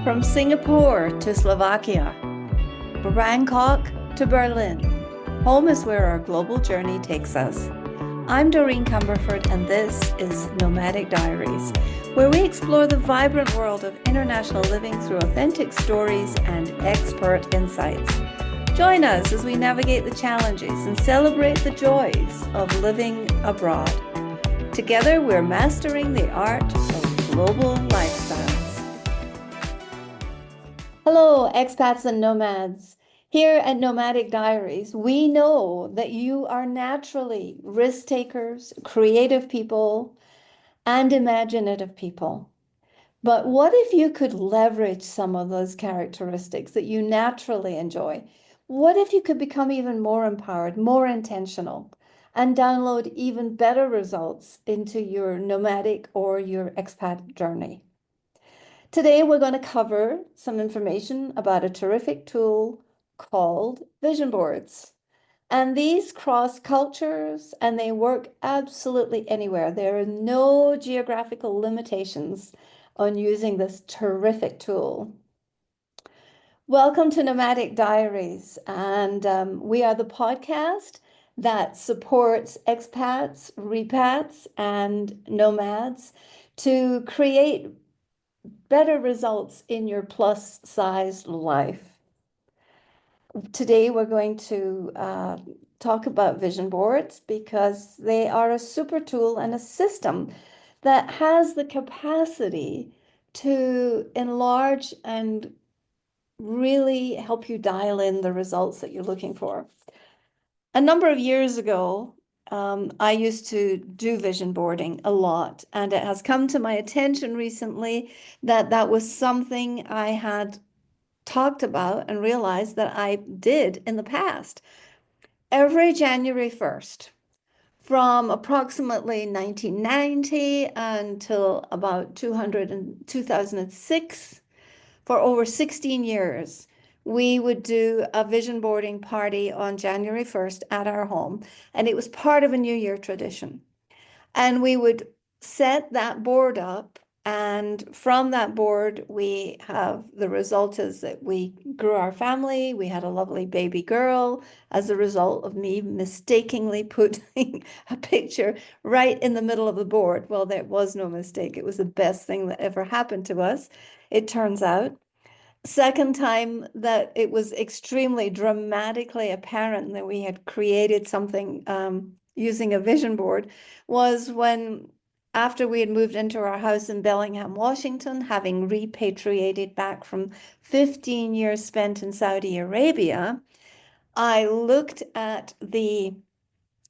From Singapore to Slovakia, Bangkok to Berlin, home is where our global journey takes us. I'm Doreen Cumberford, and this is Nomadic Diaries, where we explore the vibrant world of international living through authentic stories and expert insights. Join us as we navigate the challenges and celebrate the joys of living abroad. Together, we're mastering the art of global lifestyles. Hello, expats and nomads. Here at Nomadic Diaries, we know that you are naturally risk takers, creative people, and imaginative people. But what if you could leverage some of those characteristics that you naturally enjoy? What if you could become even more empowered, more intentional, and download even better results into your nomadic or your expat journey? Today, we're going to cover some information about a terrific tool called vision boards. And these cross cultures and they work absolutely anywhere. There are no geographical limitations on using this terrific tool. Welcome to Nomadic Diaries. And we are the podcast that supports expats, repats, and nomads to create better results in your plus-sized life. Today, we're going to talk about vision boards because they are a super tool and a system that has the capacity to enlarge and really help you dial in the results that you're looking for. A number of years ago, I used to do vision boarding a lot, and it has come to my attention recently that that was something I had talked about and realized that I did in the past. Every January 1st, from approximately 1990 until about 2006, for over 16 years, we would do a vision boarding party on January 1st at our home, and it was part of a New Year tradition. And we would set that board up, and from that board, we have the result is that we grew our family. We had a lovely baby girl as a result of me mistakenly putting a picture right in the middle of the board. Well, there was no mistake. It was the best thing that ever happened to us, it turns out. Second time that it was extremely dramatically apparent that we had created something using a vision board was when, after we had moved into our house in Bellingham, Washington, having repatriated back from 15 years spent in Saudi Arabia, I looked at the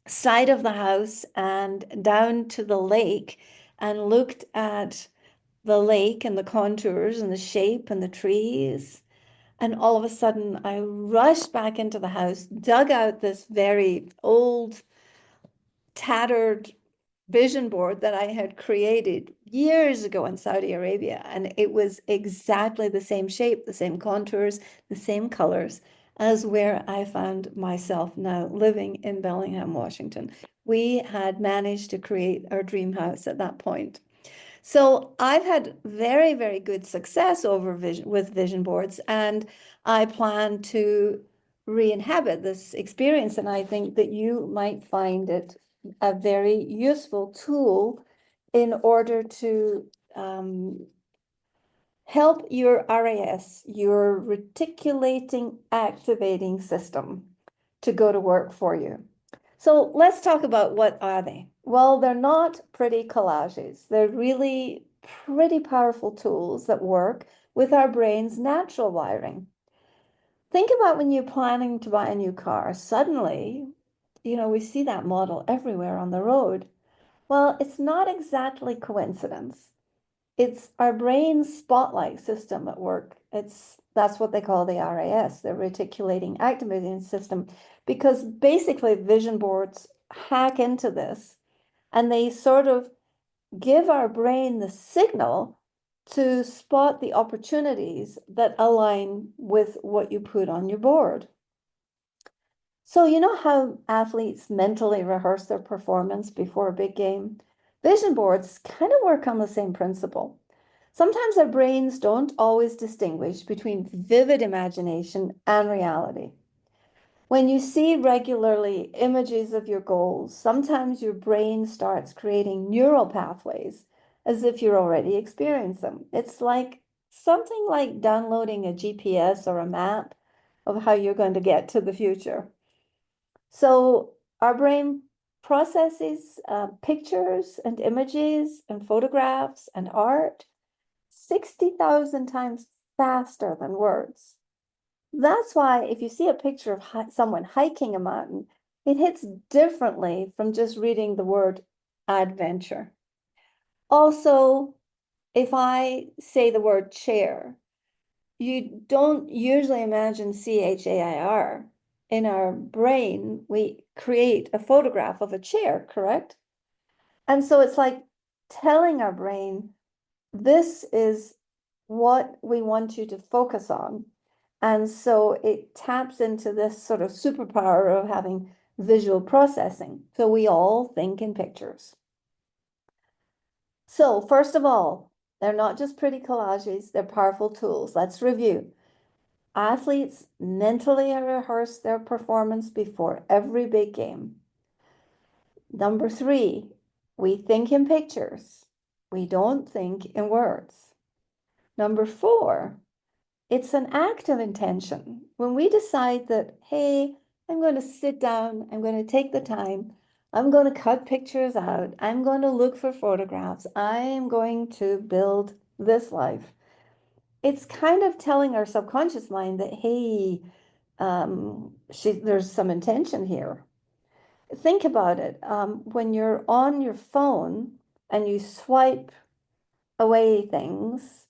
side of the house and down to the lake and looked at the lake and the contours and the shape and the trees. And all of a sudden, I rushed back into the house, dug out this very old, tattered vision board that I had created years ago in Saudi Arabia. And it was exactly the same shape, the same contours, the same colors as where I found myself now living in Bellingham, Washington. We had managed to create our dream house at that point. So I've had very, very good success with vision boards, and I plan to re-inhabit this experience. And I think that you might find it a very useful tool in order to help your RAS, your reticulating activating system, to go to work for you. So let's talk about what are they? Well, they're not pretty collages. They're really pretty powerful tools that work with our brain's natural wiring. Think about when you're planning to buy a new car. Suddenly, we see that model everywhere on the road. Well, it's not exactly coincidence. It's our brain's spotlight system at work. That's what they call the RAS, the Reticulating Activating System, because basically vision boards hack into this and they sort of give our brain the signal to spot the opportunities that align with what you put on your board. So you know how athletes mentally rehearse their performance before a big game? Vision boards kind of work on the same principle. Sometimes our brains don't always distinguish between vivid imagination and reality. When you see regularly images of your goals, sometimes your brain starts creating neural pathways as if you're already experiencing them. It's like something like downloading a GPS or a map of how you're going to get to the future. So our brain processes pictures and images and photographs and art 60,000 times faster than words. That's why if you see a picture of someone hiking a mountain, it hits differently from just reading the word adventure. Also, if I say the word chair, you don't usually imagine chair. In our brain, we create a photograph of a chair, correct? And so it's like telling our brain, this is what we want you to focus on. And so it taps into this sort of superpower of having visual processing. So we all think in pictures. So first of all, they're not just pretty collages, they're powerful tools. Let's review. Athletes mentally rehearse their performance before every big game. Number 3, we think in pictures. We don't think in words. Number 4, it's an act of intention. When we decide that, hey, I'm going to sit down, I'm going to take the time, I'm going to cut pictures out, I'm going to look for photographs, I'm going to build this life. It's kind of telling our subconscious mind that, hey, there's some intention here. Think about it. When you're on your phone and you swipe away things,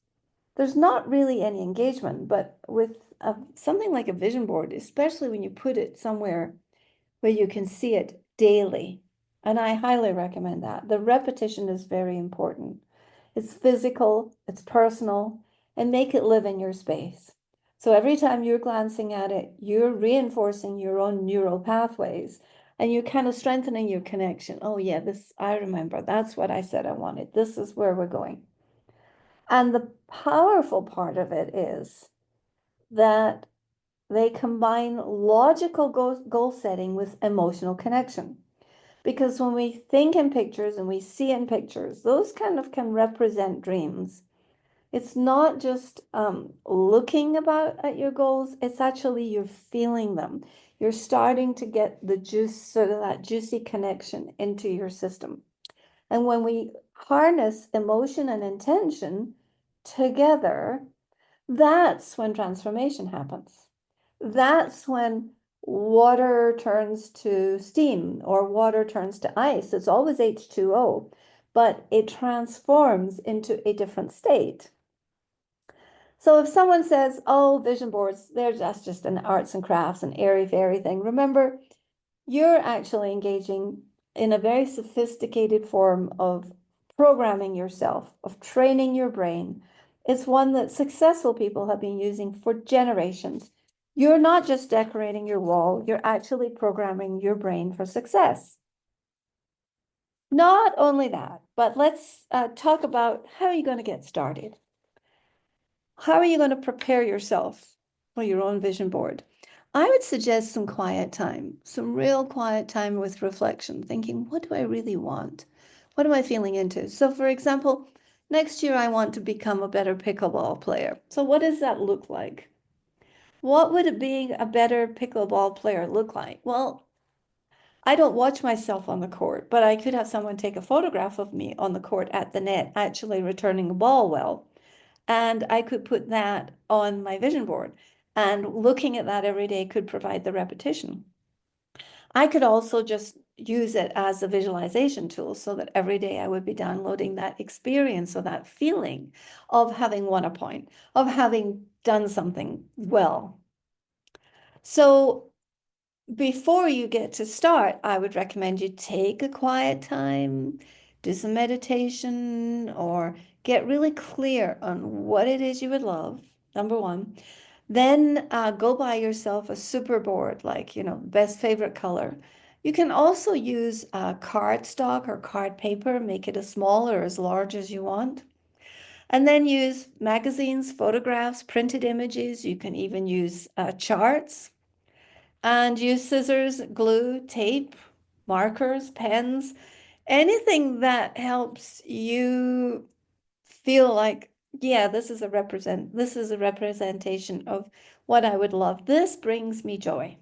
there's not really any engagement, but with something like a vision board, especially when you put it somewhere where you can see it daily, and I highly recommend that. The repetition is very important. It's physical, it's personal, and make it live in your space. So every time you're glancing at it, you're reinforcing your own neural pathways and you're kind of strengthening your connection. Oh, yeah, this, I remember, that's what I said I wanted. This is where we're going. And the powerful part of it is that they combine logical goal setting with emotional connection. Because when we think in pictures and we see in pictures, those kind of can represent dreams. It's not just looking at your goals, it's actually you're feeling them. You're starting to get the juice, sort of that juicy connection into your system. And when we harness emotion and intention together, that's when transformation happens. That's when water turns to steam or water turns to ice. It's always H2O, but it transforms into a different state. So if someone says, oh, vision boards, that's just an arts and crafts and airy-fairy thing, remember, you're actually engaging in a very sophisticated form of programming yourself, of training your brain. It's one that successful people have been using for generations. You're not just decorating your wall, you're actually programming your brain for success. Not only that, but let's talk about how are you going to get started? How are you going to prepare yourself for your own vision board? I would suggest some quiet time, some real quiet time with reflection, thinking, what do I really want? What am I feeling into? So, for example, next year I want to become a better pickleball player. So, what does that look like? What would it being a better pickleball player look like? Well, I don't watch myself on the court, but I could have someone take a photograph of me on the court at the net, actually returning the ball well. And I could put that on my vision board. And looking at that every day could provide the repetition. I could also just use it as a visualization tool so that every day I would be downloading that experience or that feeling of having won a point, of having done something well. So before you get to start, I would recommend you take a quiet time, do some meditation, or get really clear on what it is you would love, number one. Then go buy yourself a super board, like, best favorite color. You can also use cardstock or card paper, make it as small or as large as you want. And then use magazines, photographs, printed images. You can even use charts and use scissors, glue, tape, markers, pens, anything that helps you feel like, yeah, this is a representation of what I would love. This brings me joy.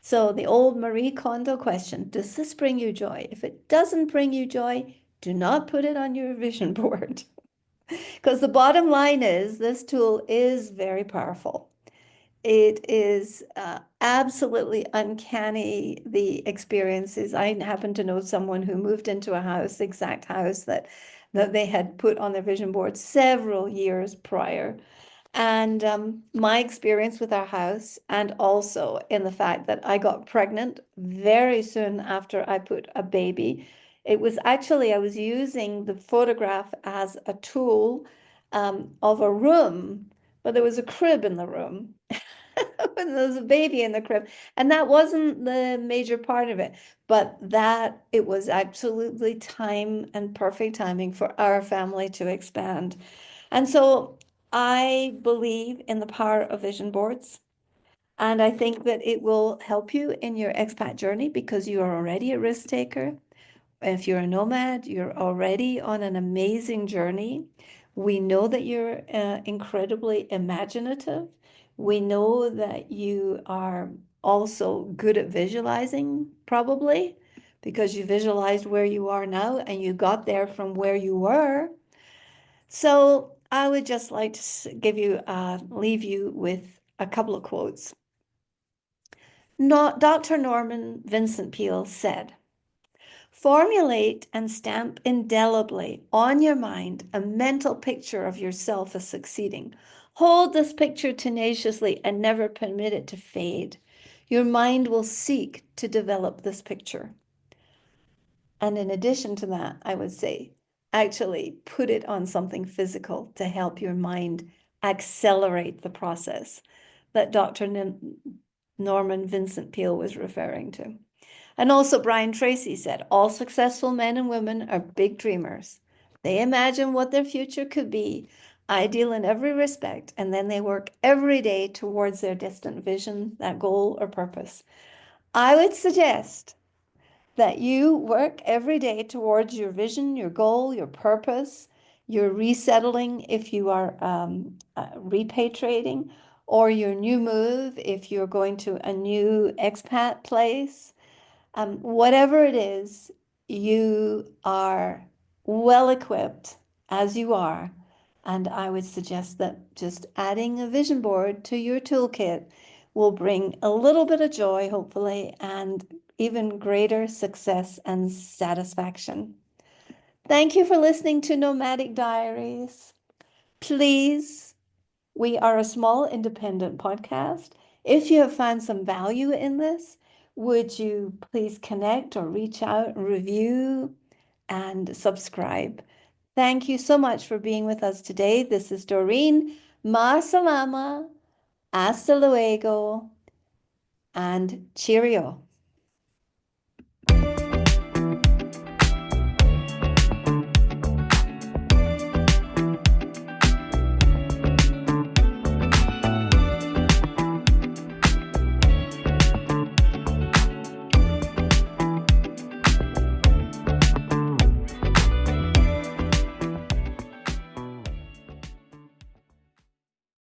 So the old Marie Kondo question, does this bring you joy? If it doesn't bring you joy, do not put it on your vision board. Because the bottom line is this tool is very powerful. It is absolutely uncanny, the experiences. I happen to know someone who moved into a house, exact house that they had put on their vision board several years prior. And my experience with our house, and also in the fact that I got pregnant very soon after I put a baby. It was actually, I was using the photograph as a tool of a room, but there was a crib in the room. There was a baby in the crib, and that wasn't the major part of it, but that it was absolutely time and perfect timing for our family to expand. And so I believe in the power of vision boards. And I think that it will help you in your expat journey because you are already a risk taker. If you're a nomad, you're already on an amazing journey. We know that you're incredibly imaginative. We know that you are also good at visualizing, probably, because you visualized where you are now and you got there from where you were. So I would just like to leave you with a couple of quotes. Dr. Norman Vincent Peale said, formulate and stamp indelibly on your mind a mental picture of yourself as succeeding. Hold this picture tenaciously and never permit it to fade. Your mind will seek to develop this picture. And in addition to that, I would say, actually put it on something physical to help your mind accelerate the process that Dr. Norman Vincent Peale was referring to. And also, Brian Tracy said, all successful men and women are big dreamers. They imagine what their future could be, ideal in every respect, and then they work every day towards their distant vision, that goal or purpose. I would suggest that you work every day towards your vision, your goal, your purpose. You're resettling if you are repatriating, or your new move if you're going to a new expat place. Whatever it is, you are well equipped as you are. And I would suggest that just adding a vision board to your toolkit will bring a little bit of joy, hopefully, and even greater success and satisfaction. Thank you for listening to Nomadic Diaries. Please, we are a small independent podcast. If you have found some value in this, would you please connect or reach out and review and subscribe? Thank you so much for being with us today. This is Doreen. Ma salama, hasta luego, and cheerio.